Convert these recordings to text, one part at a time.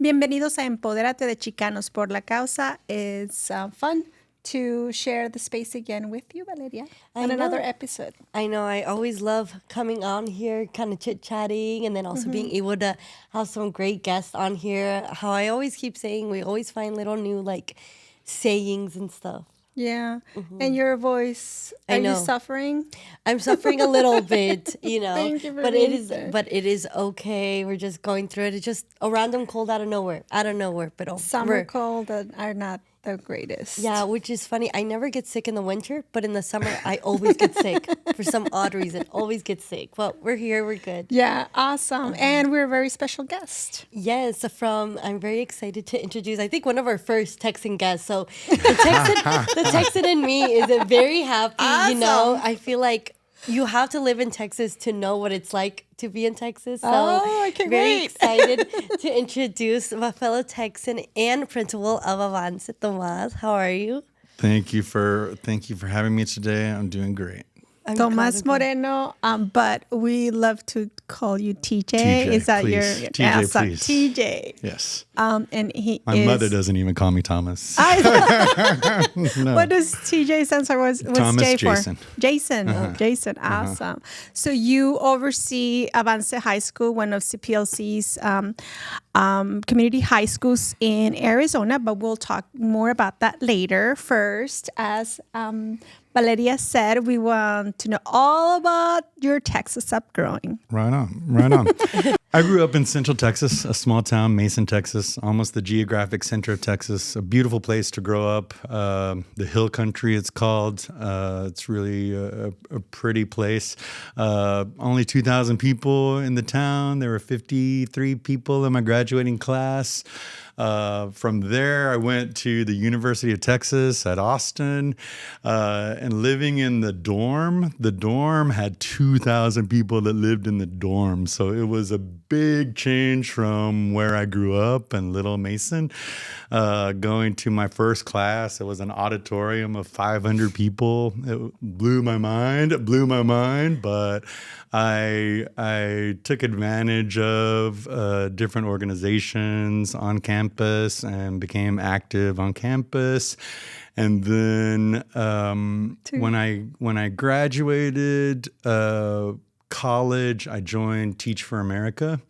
Bienvenidos a Empodérate de Chicanos por la Causa. It's fun to share the space again with you, Valeria, on another episode. I know. I always love coming on here, kind of chit-chatting, and then also being able to have some great guests on here. How I always keep saying, we always find little new, sayings and stuff. Yeah. And your voice, are you suffering? I'm suffering a little bit, Thank you for but being here. but it is okay. We're just going through it. It's just a random cold out of nowhere, but Summer cold that are not the greatest. yeah, which is funny. I never get sick in the winter, but in the summer I always get sick for some odd reason. Always get sick. Well, we're here. We're good. Yeah, awesome. And we're a very special guest. Yes, I'm very excited to introduce, I think, one of our first Texan guests. So the Texan in me is very happy, Awesome. I feel like you have to live in Texas to know what it's like to be in Texas. So I can't very wait. excited to introduce my fellow Texan and principal of Avance, Tomas. How are you? Thank you for having me today. I'm doing great. I'm Tomas glad- Moreno, but we love to call you TJ. TJ, Is that please. your TJ, awesome. please. TJ? Yes. And he My is. mother doesn't even call me Thomas. What does TJ stand for? What's Thomas J Jason. for? Jason. Oh, Jason. Awesome. So you oversee Avance High School, one of CPLC's community high schools in Arizona, but we'll talk more about that later. First, as Valeria said, we want to know all about your Texas upgrowing. Right on. I grew up in Central Texas, a small town, Mason, Texas, almost the geographic center of Texas. A beautiful place to grow up. The Hill Country, it's called. It's really a pretty place. Only 2,000 people in the town. There were 53 people in my graduating class. From there, I went to the University of Texas at Austin, and living in the dorm. The dorm had 2,000 people that lived in the dorm. So it was a big change from where I grew up in Little Mason. Going to my first class, it was an auditorium of 500 people. It blew my mind, but I took advantage of different organizations on campus and became active on campus. And then when I graduated college, I joined Teach for America.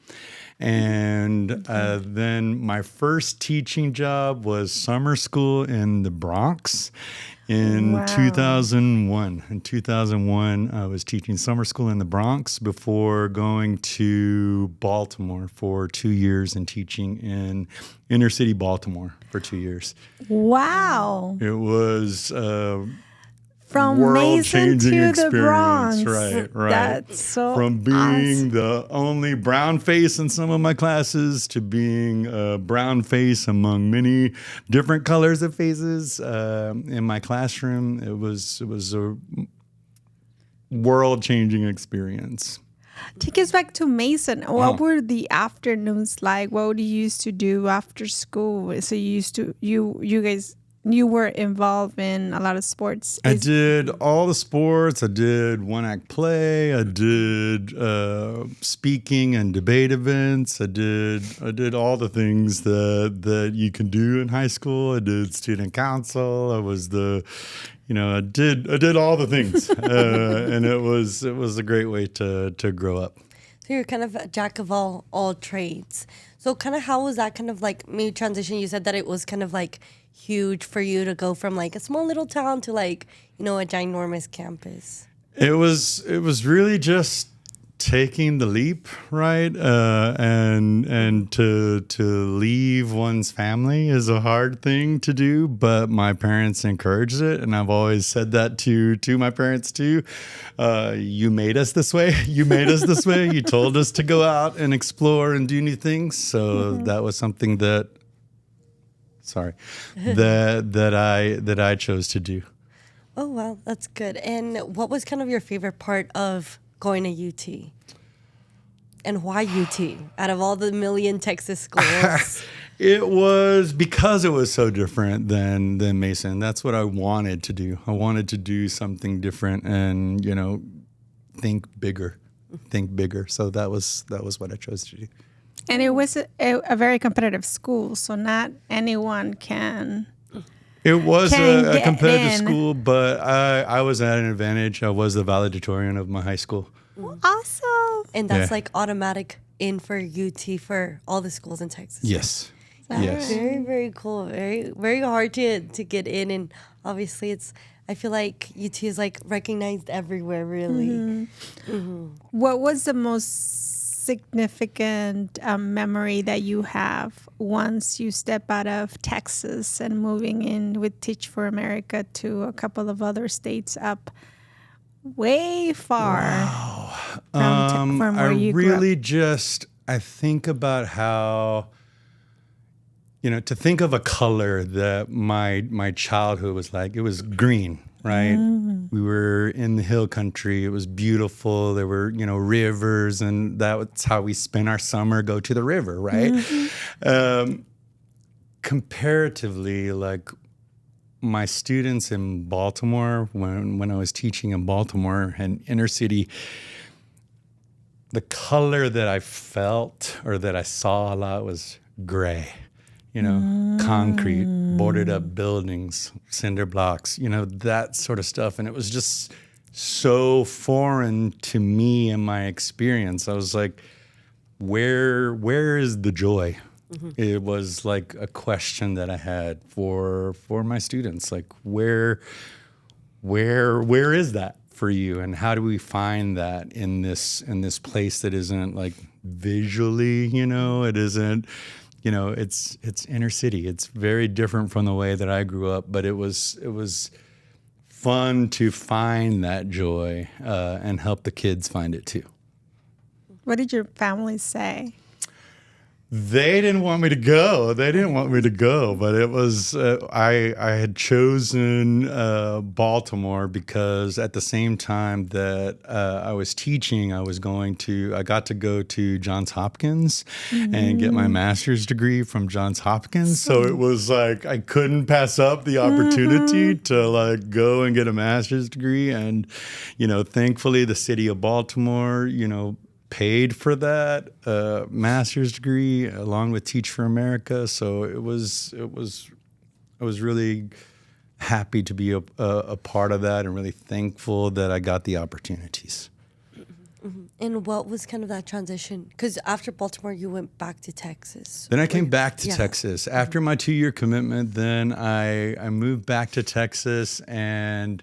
And then my first teaching job was summer school in the Bronx in 2001. In 2001, I was teaching summer school in the Bronx before going to Baltimore for 2 years and teaching in inner city Baltimore for 2 years. Wow. It was From Mason world-changing to the Bronx. experience. Right. That's so From being awesome. the only brown face in some of my classes to being a brown face among many different colors of faces in my classroom. It was a world-changing experience. Take us back to Mason. What were the afternoons like? What did you used to do after school? So you guys, you were involved in a lot of sports. I did all the sports. I did one-act play. I did speaking and debate events. I did all the things that you can do in high school. I did student council. I was I did all the things, and it was a great way to grow up. So you're kind of a jack of all trades. So kind of how was that kind of maybe transition? You said that it was kind of huge for you to go from a small little town to a ginormous campus. It was really just taking the leap, right? And to leave one's family is a hard thing to do, but my parents encouraged it, and I've always said that to my parents too. You made us this way. You made us this way. You told us to go out and explore and do new things. So that was something that I chose to do. Oh, wow, that's good. And what was kind of your favorite part of going to UT? And why UT? Out of all the million Texas schools. It was because it was so different than Mason. That's what I wanted to do. I wanted to do something different and, think bigger. So that was what I chose to do. And it was a very competitive school, so not anyone can. It was Can a get competitive in. school, but I was at an advantage. I was the valedictorian of my high school. Awesome. And that's Yeah. like automatic in for UT for all the schools in Texas. Yes. that Yes. right? Very, very cool. Very, very hard to get in. And obviously I feel like UT is like recognized everywhere, really. What was the most significant memory that you have once you step out of Texas and moving in with Teach for America to a couple of other states up way far from where I you grew up? really just, I think about how, to think of a color that my childhood was like, it was green, right? We were in the hill country. It was beautiful. There were, rivers, and that's how we spent our summer, go to the river, right? Comparatively, like my students in Baltimore, when I was teaching in Baltimore and inner city, the color that I felt or that I saw a lot was gray, concrete, boarded up buildings, cinder blocks, that sort of stuff. And it was just so foreign to me and my experience. I was like, where is the joy? It was like a question that I had for my students, like where is that for you, and how do we find that in this place that isn't like visually, it isn't, it's inner city. It's very different from the way that I grew up, but it was fun to find that joy and help the kids find it too. What did your family say? They didn't want me to go. But it was, I had chosen Baltimore because at the same time that I was teaching, I got to go to Johns Hopkins and get my master's degree from Johns Hopkins. So it was like, I couldn't pass up the opportunity to like go and get a master's degree. And, thankfully the city of Baltimore, paid for that master's degree along with Teach for America. So I was really happy to be a part of that and really thankful that I got the opportunities. And what was kind of that transition? Because after Baltimore, you went back to Texas. Then I came back to Yeah. Texas. After my 2-year commitment, then I moved back to Texas, and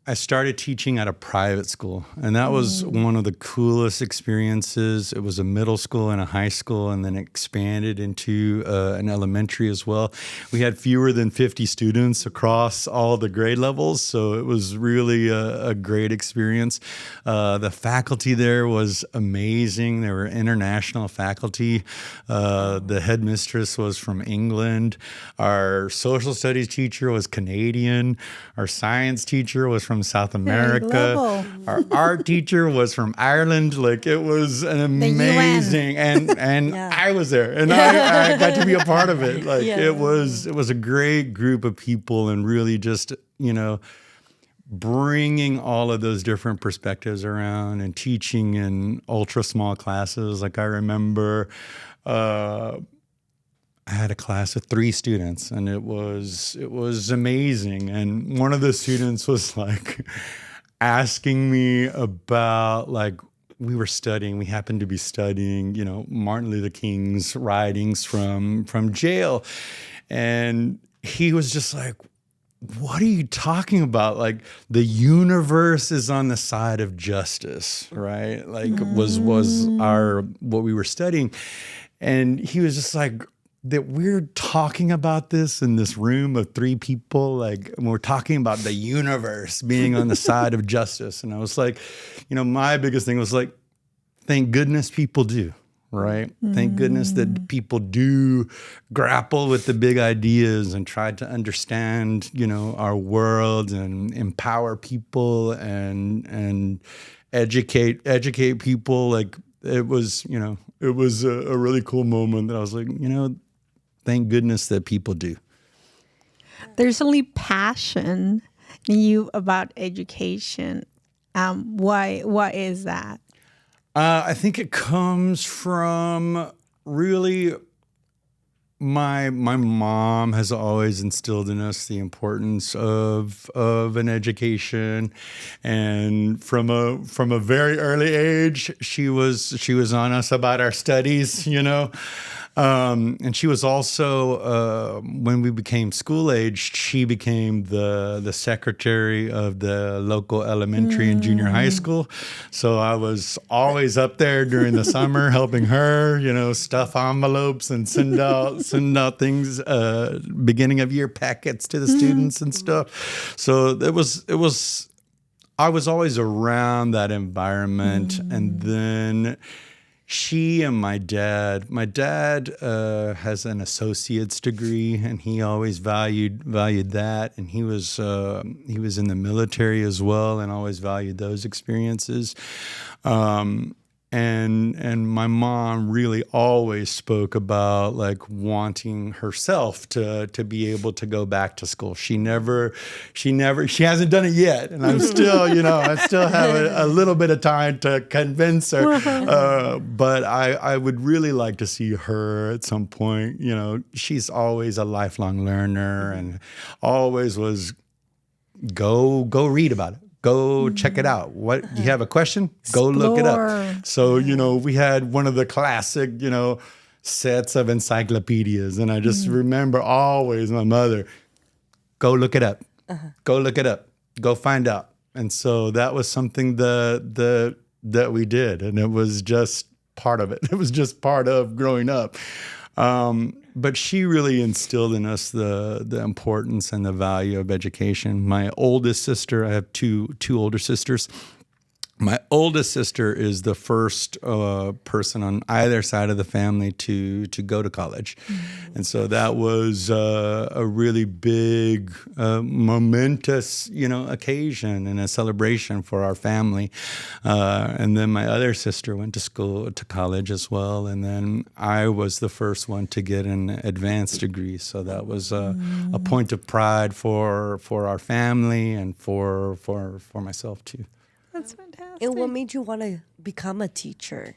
I started teaching at a private school, and that was one of the coolest experiences. It was a middle school and a high school, and then expanded into an elementary as well. We had fewer than 50 students across all the grade levels, so it was really a great experience. The faculty there was amazing. There were international faculty. The headmistress was from England. Our social studies teacher was Canadian. Our science teacher was from South America. global. Our art teacher was from Ireland. Like, it was an amazing, and Yeah. I was there, and I got to be a part of it. Like, Yeah. it was a great group of people, and really just, bringing all of those different perspectives around and teaching in ultra small classes. Like, I remember, I had a class of 3 students, and it was amazing. And one of the students was like asking me about, like, we happened to be studying, Martin Luther King's writings from jail. And he was just like, what are you talking about? Like, the universe is on the side of justice, right? Like, was what we were studying. And he was just like, that we're talking about this in this room of 3 people, like, and we're talking about the universe being on the side of justice. And I was like, my biggest thing was like, thank goodness people do, right? Thank goodness that people do grapple with the big ideas and try to understand, our world, and empower people and educate people. Like, it was, it was a really cool moment that I was like, thank goodness that people do. There's only passion in you about education. Why is that? I think it comes from really my mom has always instilled in us the importance of an education, and from a very early age, she was on us about our studies, and she was also when we became school aged, she became the secretary of the local elementary and junior high school. So I was always up there during the summer helping her, stuff envelopes and send out things, beginning of year packets to the students and stuff. So it was I was always around that environment, and then she and my dad has an associate's degree, and he always valued that, and he was in the military as well, and always valued those experiences. And my mom really always spoke about like wanting herself to be able to go back to school. She hasn't done it yet. And I'm still, I still have a little bit of time to convince her. But I would really like to see her at some point. She's always a lifelong learner and always was go read about it. Go check it out. What, do you have a question? Go look it up. So, we had one of the classic, sets of encyclopedias. And I just remember always my mother, go look it up. Go look it up. Go find out. And so that was something that we did. And it was just part of it. It was just part of growing up. But she really instilled in us the importance and the value of education. My oldest sister, I have two older sisters. My oldest sister is the first person on either side of the family to go to college. And so that was a really big, momentous, occasion and a celebration for our family. And then my other sister went to college as well. And then I was the first one to get an advanced degree. So that was a point of pride for our family and for myself too. That's fantastic. And what made you want to become a teacher?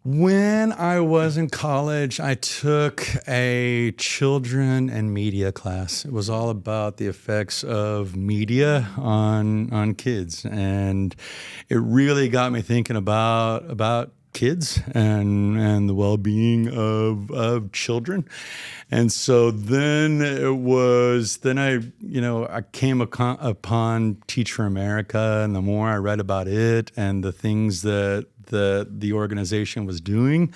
When I was in college, I took a children and media class. It was all about the effects of media on kids. And it really got me thinking about kids and the well-being of children. And so then I came upon Teach for America, and the more I read about it and the things that the organization was doing,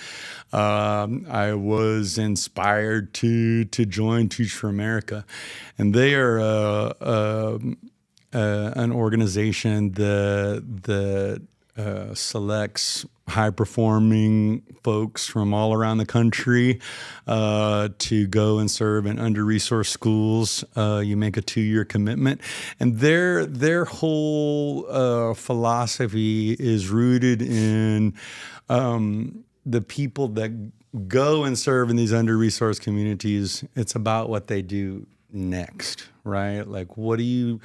I was inspired to join Teach for America. And they are an organization that selects high-performing folks from all around the country to go and serve in under-resourced schools. You make a 2-year commitment. And their whole philosophy is rooted in the people that go and serve in these under-resourced communities. It's about what they do next, right? Like, what did you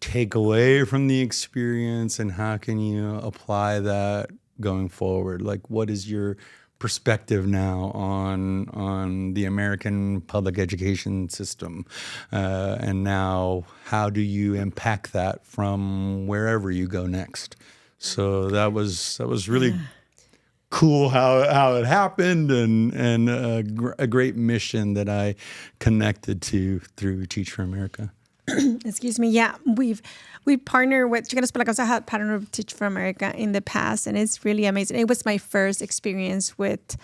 take away from the experience, and how can you apply that going forward? Like, what is your perspective now on the American public education system? And now how do you impact that from wherever you go next? So that was really cool how it happened, and a great mission that I connected to through Teach for America. Excuse me. Yeah, we partner with Chicanos por la Causa. Had partnered with Teach for America in the past, and it's really amazing. It was my first experience with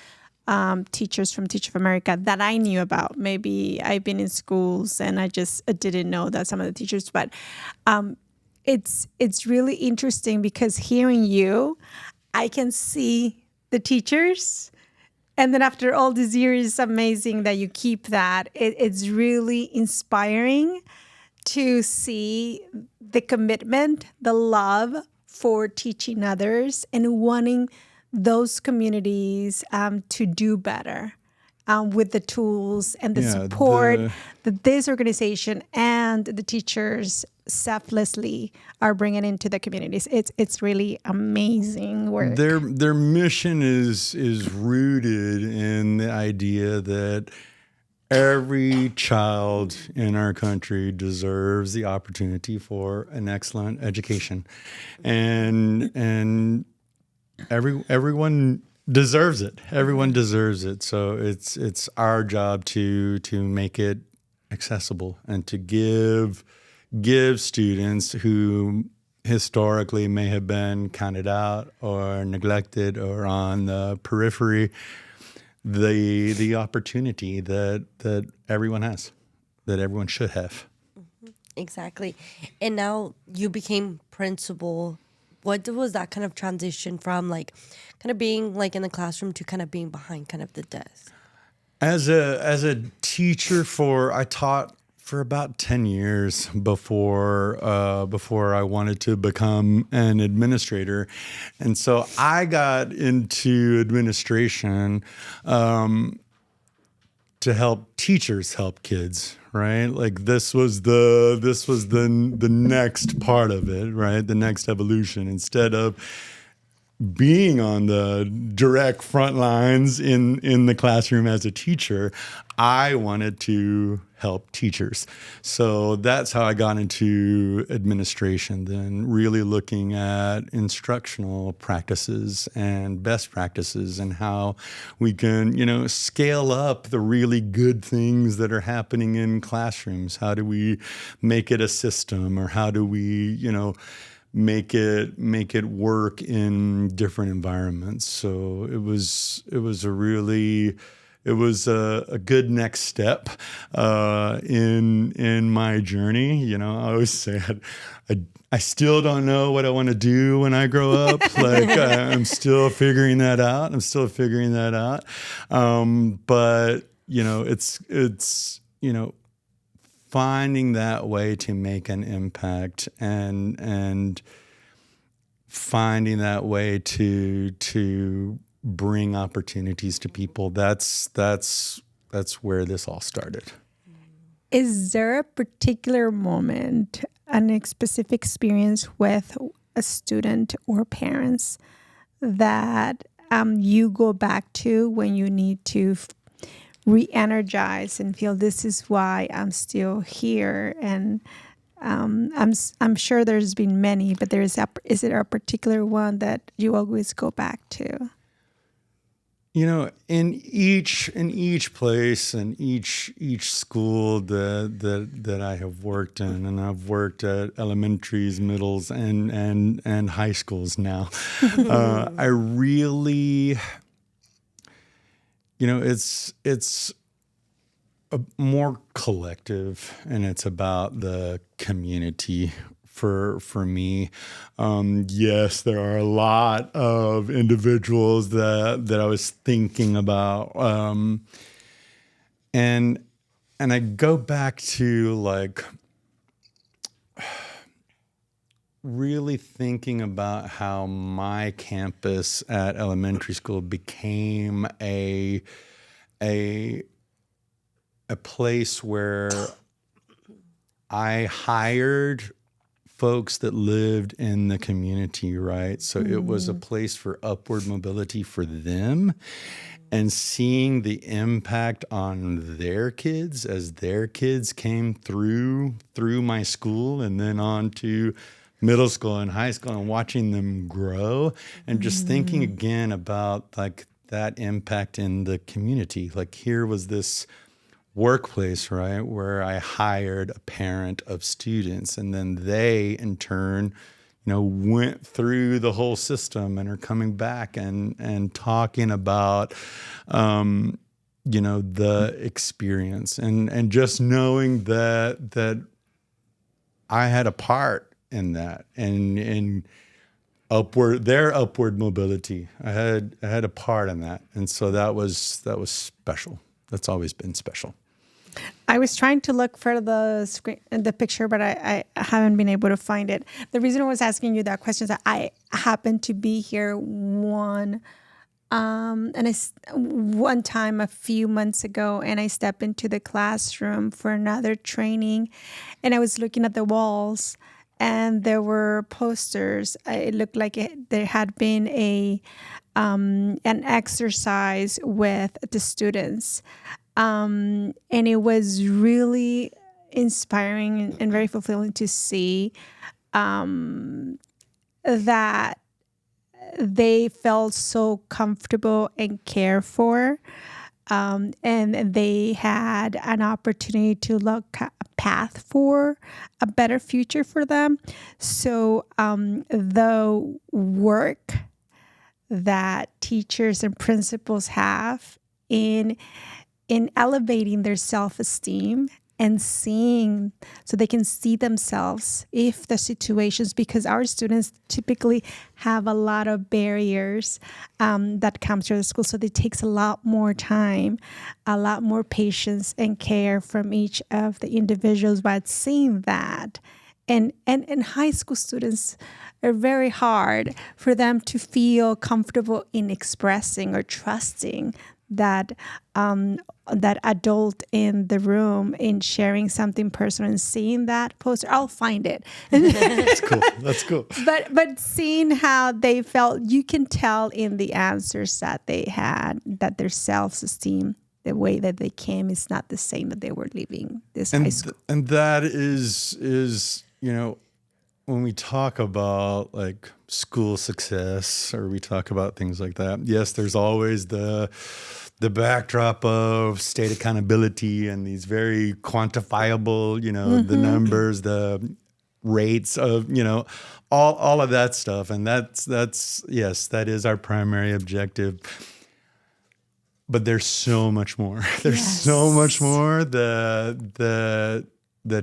teachers from Teach for America that I knew about. Maybe I've been in schools and I just didn't know that some of the teachers, but it's really interesting because hearing you, I can see the teachers. And then after all these years, it's amazing that you keep that. It's really inspiring to see the commitment, the love for teaching others and wanting those communities to do better with the tools and the support that this organization and and the teachers selflessly are bringing into the communities. It's really amazing work. Their mission is rooted in the idea that every child in our country deserves the opportunity for an excellent education, and everyone deserves it. Everyone deserves it. So it's our job to make it accessible and to give students who historically may have been counted out or neglected or on the periphery the opportunity that everyone has, that everyone should have. Exactly. And now you became principal. What was that kind of transition from like kind of being like in the classroom to kind of being behind kind of the desk? As a teacher I taught for about 10 years before I wanted to become an administrator. And so I got into administration to help teachers help kids, right? Like this was the next part of it, right? The next evolution. Instead of being on the direct front lines in the classroom as a teacher, I wanted to help teachers. So that's how I got into administration, then really looking at instructional practices and best practices and how we can, scale up the really good things that are happening in classrooms. How do we make it a system, or how do we, make it work in different environments? So it was a good next step in my journey. I always say I still don't know what I want to do when I grow up. Like I'm still figuring that out. But it's finding that way to make an impact and finding that way to bring opportunities to people. That's where this all started. Is there a particular moment, a specific experience with a student or parents that you go back to when you need to re-energize and feel this is why I'm still here? And I'm sure there's been many, but is there a particular one that you always go back to? In each place and each school that I have worked in, and I've worked at elementaries, middles, and high schools now, I really, it's a more collective, and it's about the community. For me, yes, there are a lot of individuals that I was thinking about, and I go back to like really thinking about how my campus at elementary school became a place where I hired folks that lived in the community, right? So it was a place for upward mobility for them, and seeing the impact on their kids as their kids came through my school and then on to middle school and high school, and watching them grow, and just thinking again about like that impact in the community. Like here was this workplace, right, where I hired a parent of students, and then they in turn, went through the whole system and are coming back and talking about, the experience, and just knowing that I had a part in that, and their upward mobility. I had a part in that, and so that was special. That's always been special. I was trying to look for the picture, but I haven't been able to find it. The reason I was asking you that question is that I happened to be here one One time a few months ago, and I stepped into the classroom for another training, and I was looking at the walls, and there were posters. It looked like there had been an exercise with the students, and it was really inspiring and very fulfilling to see that they felt so comfortable and cared for, and they had an opportunity to look at a path for a better future for them. So the work that teachers and principals have in elevating their self-esteem and seeing, so they can see themselves if the situations, because our students typically have a lot of barriers that come to the school, so it takes a lot more time, a lot more patience and care from each of the individuals. But seeing that, and high school students are very hard for them to feel comfortable in expressing or trusting that that adult in the room in sharing something personal, and seeing that poster. I'll find it. That's cool. That's cool. But seeing how they felt, you can tell in the answers that they had that their self-esteem, the way that they came, is not the same that they were leaving this high school. And that is when we talk about like school success, or we talk about things like that, yes, there's always the backdrop of state accountability and these very quantifiable, the numbers, the rates of, all of that stuff. And that's yes, that is our primary objective. But there's so much more. There's so much more that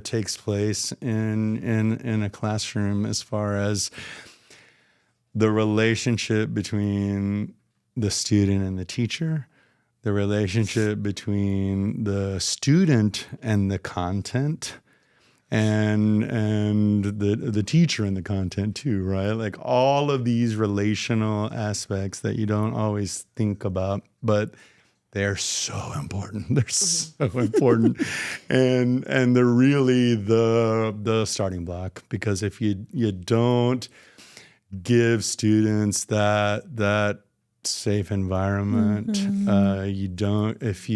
takes place in a classroom, as far as the relationship between the student and the teacher, the relationship between the student and the content, and the teacher and the content too, right? Like all of these relational aspects that you don't always think about, but they're so important. They're so important, and they're really the starting block. Because if you don't give students that safe environment, you don't. If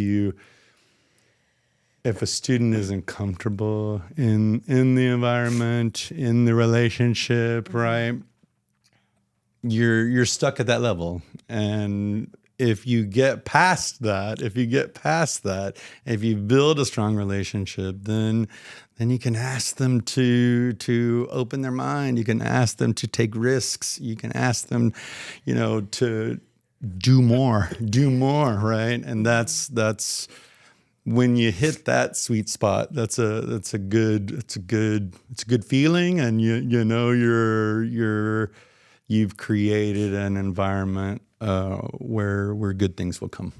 a student isn't comfortable in the environment, in the relationship, right, you're stuck at that level. And if you get past that, if you build a strong relationship, then you can ask them to open their mind. You can ask them to take risks. You can ask them, to do more, right? And that's when you hit that sweet spot. That's a good feeling, and you've created an environment where good things will come.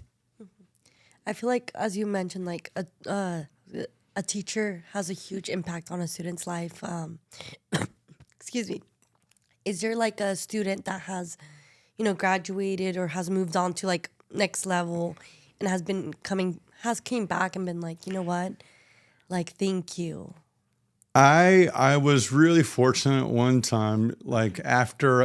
I feel like, as you mentioned, like a teacher has a huge impact on a student's life. Excuse me. Is there like a student that has, graduated or has moved on to like next level and came back and been like, you know what, like, thank you? I was really fortunate one time, like after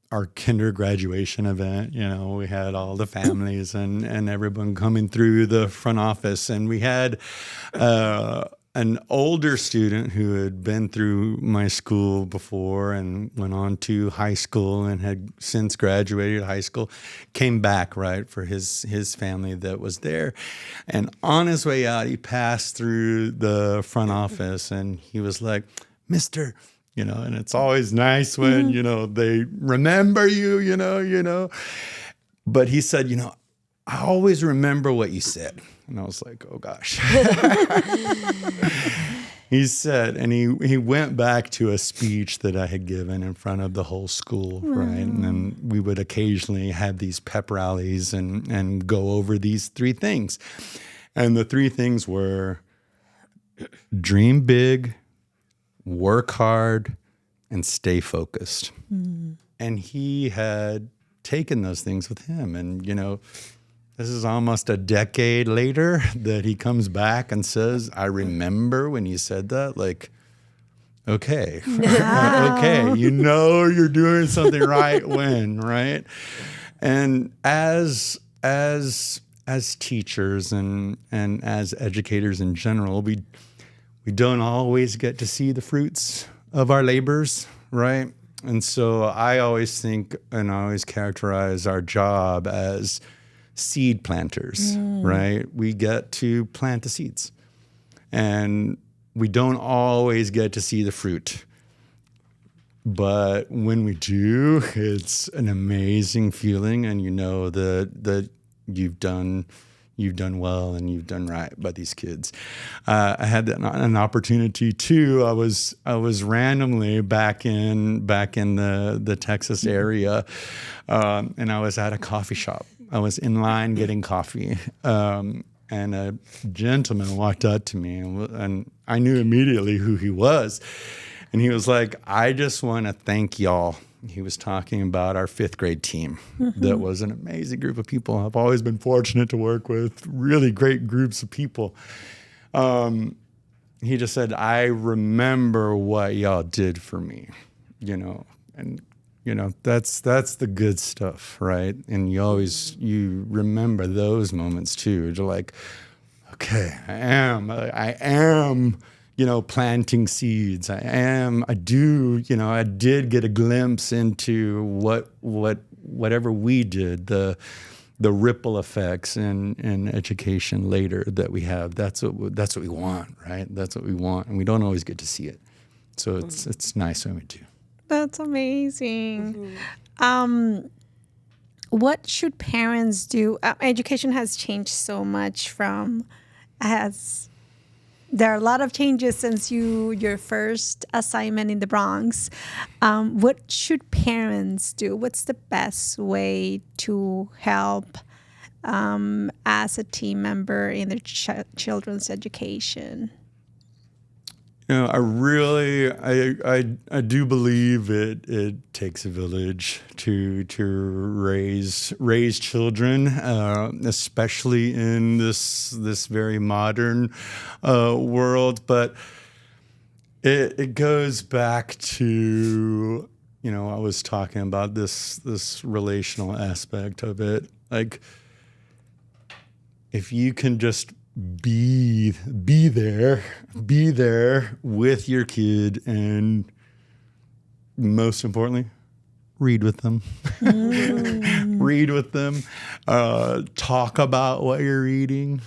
our kinder graduation event, we had all the families and everyone coming through the front office, and we had an older student who had been through my school before and went on to high school and had since graduated high school, came back, right, for his family that was there. And on his way out, he passed through the front office, and he was like, "Mr." And it's always nice when, they remember you, But he said, "I always remember what you said." And I was like, oh gosh. He said, and he went back to a speech that I had given in front of the whole school, right? And then we would occasionally have these pep rallies and go over these 3 things. And the 3 things were dream big, work hard, and stay focused. And he had taken those things with him. And, this is almost a decade later that he comes back and says, I remember when you said that. Like, okay, okay, you're doing something right when, right? And as teachers and as educators in general, we don't always get to see the fruits of our labors, right? And so I always think and I always characterize our job as seed planters, right? We get to plant the seeds. And we don't always get to see the fruit. But when we do, it's an amazing feeling, and that you've done well and you've done right by these kids. I had an opportunity too. I was randomly back in the Texas area, and I was at a coffee shop. I was in line getting coffee, and a gentleman walked up to me, and I knew immediately who he was. And he was like, I just want to thank y'all. He was talking about our 5th grade team. That was an amazing group of people. I've always been fortunate to work with really great groups of people. He just said, I remember what y'all did for me, and that's the good stuff, right? And you remember those moments too. You're like, okay, I am, planting seeds. I did get a glimpse into whatever we did, the ripple effects in education later that we have. That's what we want, right? That's what we want, and we don't always get to see it. So it's nice when we do. That's amazing. What should parents do? Education has changed so much there are a lot of changes since your first assignment in the Bronx. What should parents do? What's the best way to help as a team member in their children's education? I do believe it takes a village to raise children, especially in this very modern world. But it goes back to, I was talking about this relational aspect of it. Like, if you can just be there with your kid, and most importantly, read with them. Read with them. Talk about what you're reading.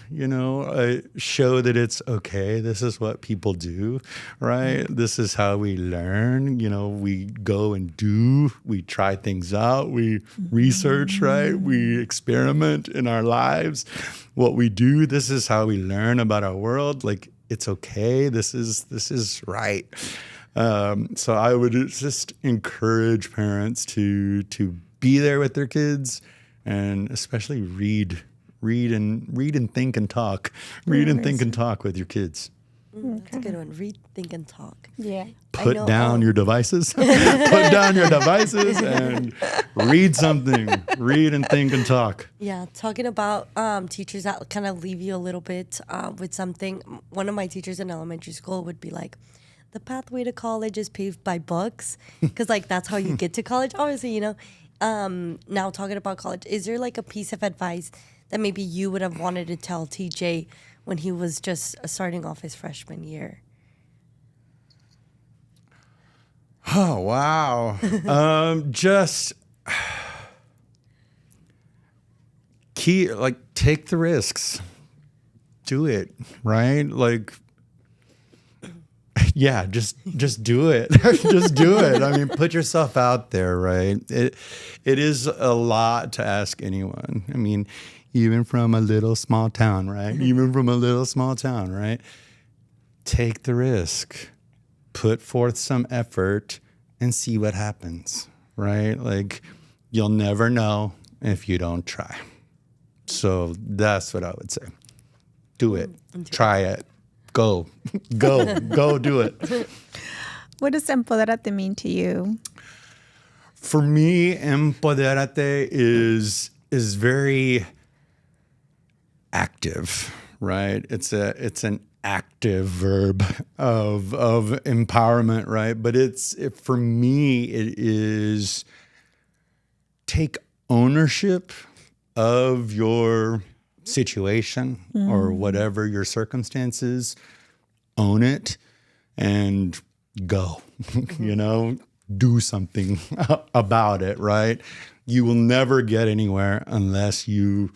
Show that it's okay. This is what people do, right? This is how we learn. We go and do. We try things out. We research, right? We experiment in our lives. What we do. This is how we learn about our world. Like, it's okay. This is right. So I would just encourage parents to be there with their kids, and especially read and think and talk. Read and think and talk with your kids. That's a good one. Read, think, and talk. Yeah. Put down your devices. Put down your devices and read something. Read and think and talk. Yeah, talking about teachers that kind of leave you a little bit with something. One of my teachers in elementary school would be like, the pathway to college is paved by books, because that's how you get to college. Obviously, now talking about college, is there like a piece of advice that maybe you would have wanted to tell TJ when he was just starting off his freshman year? Oh, wow. Just take the risks. Do it, right? Yeah, just do it. Just do it. I mean, put yourself out there, right? It is a lot to ask anyone. I mean, even from a little small town, right? Take the risk. Put forth some effort and see what happens, right? You'll never know if you don't try. So that's what I would say. Do it. Try it. Go do it. What does Empodérate mean to you? For me, Empodérate is very active, right? It's an active verb of empowerment, right? But for me, it is take ownership of your situation or whatever your circumstances, own it and go, do something about it, right? You will never get anywhere unless you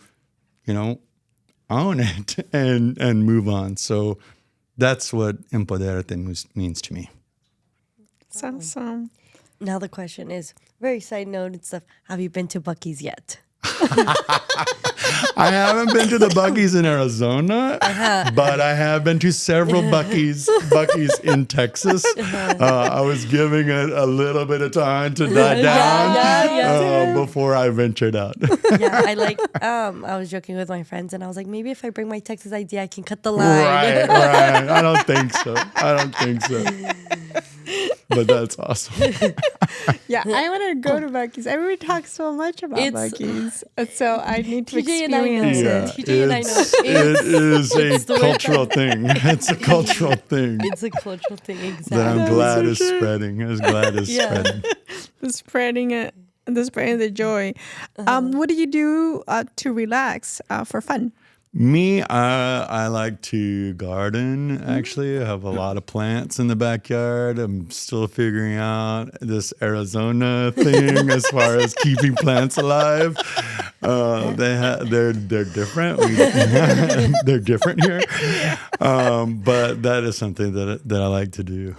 own it and move on. So that's what Empodérate means to me. That's awesome. Now the question is, very side note and stuff, have you been to Buc-ee's yet? I haven't been to the Buc-ee's in Arizona, but I have been to several Buc-ee's in Texas. I was giving it a little bit of time to die down before I ventured out. Yeah, I was joking with my friends and I was like, maybe if I bring my Texas ID, I can cut the line. Right. I don't think so. But that's awesome. Yeah, I want to go to Buc-ee's. Everybody talks so much about Buc-ee's. So I need to TJ and I know. experience it. TJ and I know. It is a cultural thing. It's a cultural thing It's a cultural thing, exactly. that I'm That's glad so is true. spreading. I'm glad is spreading. The spreading the joy. What do you do to relax for fun? Me, I like to garden, actually. I have a lot of plants in the backyard. I'm still figuring out this Arizona thing as far as keeping plants alive. They're different. They're different here. But that is something that I like to do.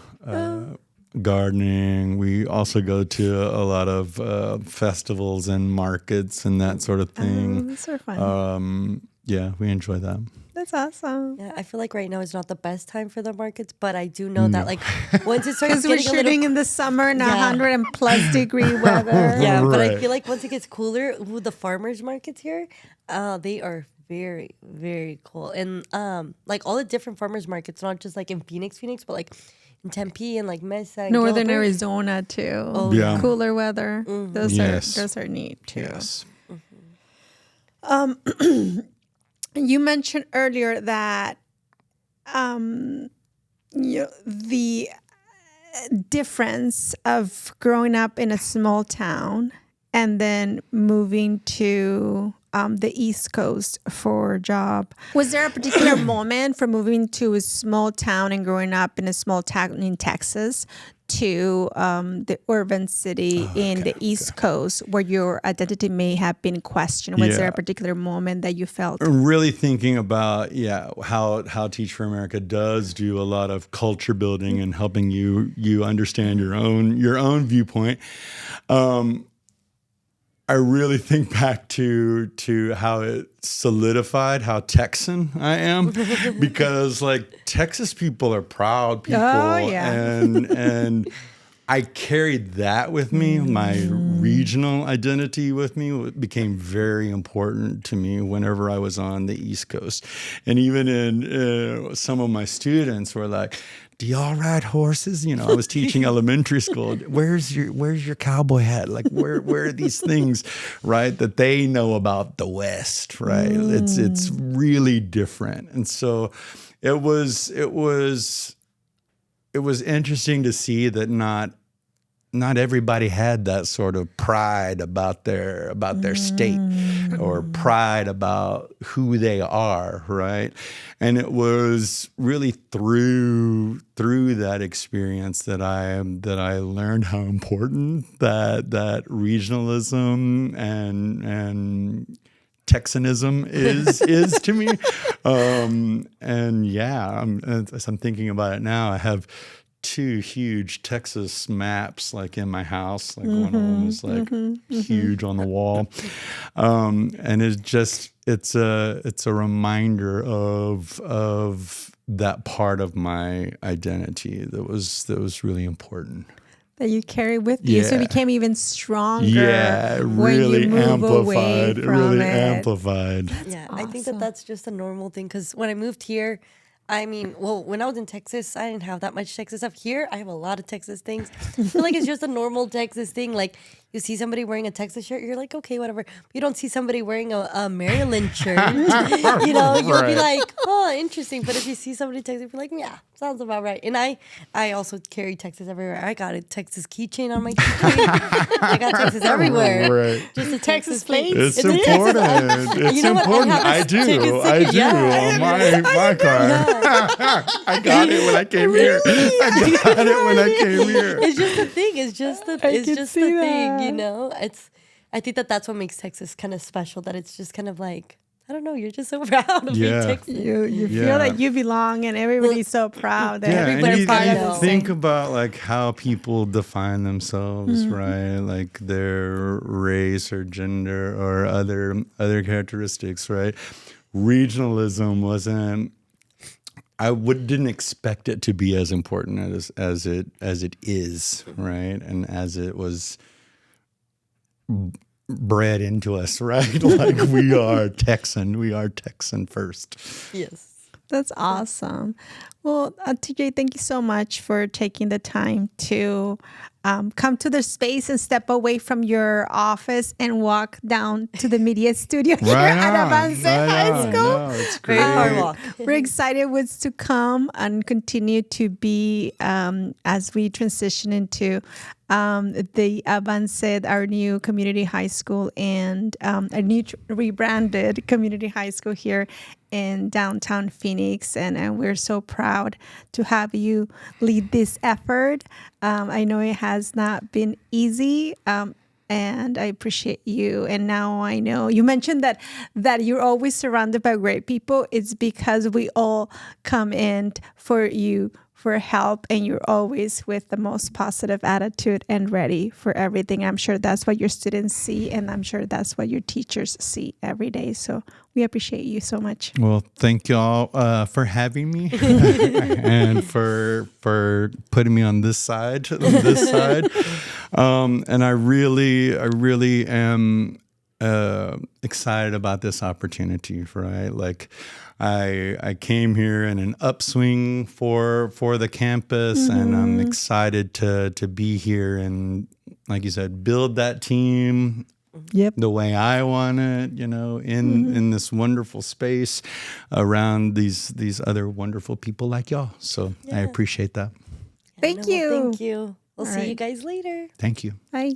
Gardening. We also go to a lot of festivals and markets and that sort of thing. Those are fun. Yeah, we enjoy that. That's awesome. Yeah, I feel like right now is not the best time for the markets, but I do know that like once it starts Because we're getting shooting in the summer in 100 and plus degree weather. yeah, but I Right. feel like once it gets cooler, with the farmers markets here, they are very, very cool. And like all the different farmers markets, not just like in Phoenix, but like in Tempe and like Mesa, and Northern Gilbert. Arizona too. Oh, Yeah. Cooler weather. Yes. Those are neat too. Yes. You mentioned earlier that the difference of growing up in a small town and then moving to the East Coast for a job. Was there a particular moment from moving to a small town and growing up in a small town in Texas to the urban city in the East Coast where your identity may have been questioned? Was there Yeah. a particular moment that you felt? Really thinking about how Teach for America does do a lot of culture building and helping you understand your own viewpoint. I really think back to how it solidified how Texan I am, because like Texas people are proud people, Oh, yeah. and I carried that with me. My regional identity with me became very important to me whenever I was on the East Coast, and even in some of my students were like, do y'all ride horses? I was teaching elementary school. Where's your cowboy hat? Like where are these things, right? That they know about the West, right? It's really different. And so it was interesting to see that not everybody had that sort of pride about their state or pride about who they are, right? And it was really through that experience that I learned how important that regionalism and Texanism is to me. And yeah, as I'm thinking about it now, I have 2 huge Texas maps like in my house. Like one of them is like huge on the wall. And it's a reminder of that part of my identity that was really important. That you carry with you, so it Yeah. became even stronger. Yeah, when really you move away amplified. from Really it. amplified. Yeah, I think awesome. that's just a normal thing because when I moved here, I mean, well, when I was in Texas, I didn't have that much Texas stuff. Here, I have a lot of Texas things. I feel like it's just a normal Texas thing. Like, You see somebody wearing a Texas shirt, you're like, okay, whatever. You don't see somebody wearing a Maryland shirt. You know, you'll be like, oh, interesting. But if you see somebody Texas, you're like, yeah, sounds about right. And I also carry Texas everywhere. I got a Texas keychain on my keychain. I got Texas everywhere. Right. Just a Texas plate. It's important. It's You know what? important. I have a ticket on my car. I got it when I came here. I got it when I came here. It's just the thing. It's just the thing, you know? I think that's what makes Texas kind of special, that it's just kind of like, I don't know, you're just so proud of being Texas. You feel that you belong, and everybody's so proud that everybody's part of it. Think about like how people define themselves, right? Like their race or gender or other characteristics, right? Regionalism wasn't. Didn't expect it to be as important as it is, right? And as it was bred into us, right? Like we are Texan first. Yes. That's awesome. Well, TJ, thank you so much for taking the time to come to the space and step away from your office and walk down to the media studio here at Avance High School. No, it's great. Very far walk. We're excited what's to come and continue to be as we transition into the Avance, our new community high school, and a new rebranded community high school here in downtown Phoenix. And we're so proud to have you lead this effort. I know it has not been easy. And I appreciate you. And now I know you mentioned that you're always surrounded by great people. It's because we all come in for you for help, and you're always with the most positive attitude and ready for everything. I'm sure that's what your students see, and I'm sure that's what your teachers see every day. So we appreciate you so much. Well, thank y'all for having me and for putting me on this side. And I really am excited about this opportunity, right? Like I came here in an upswing for the campus, and I'm excited to be here and, like you said, build that team the way I want it, you know, in this wonderful space around these other wonderful people like y'all. So I appreciate that. Thank you. Thank you. We'll see you guys later. Thank you. Bye.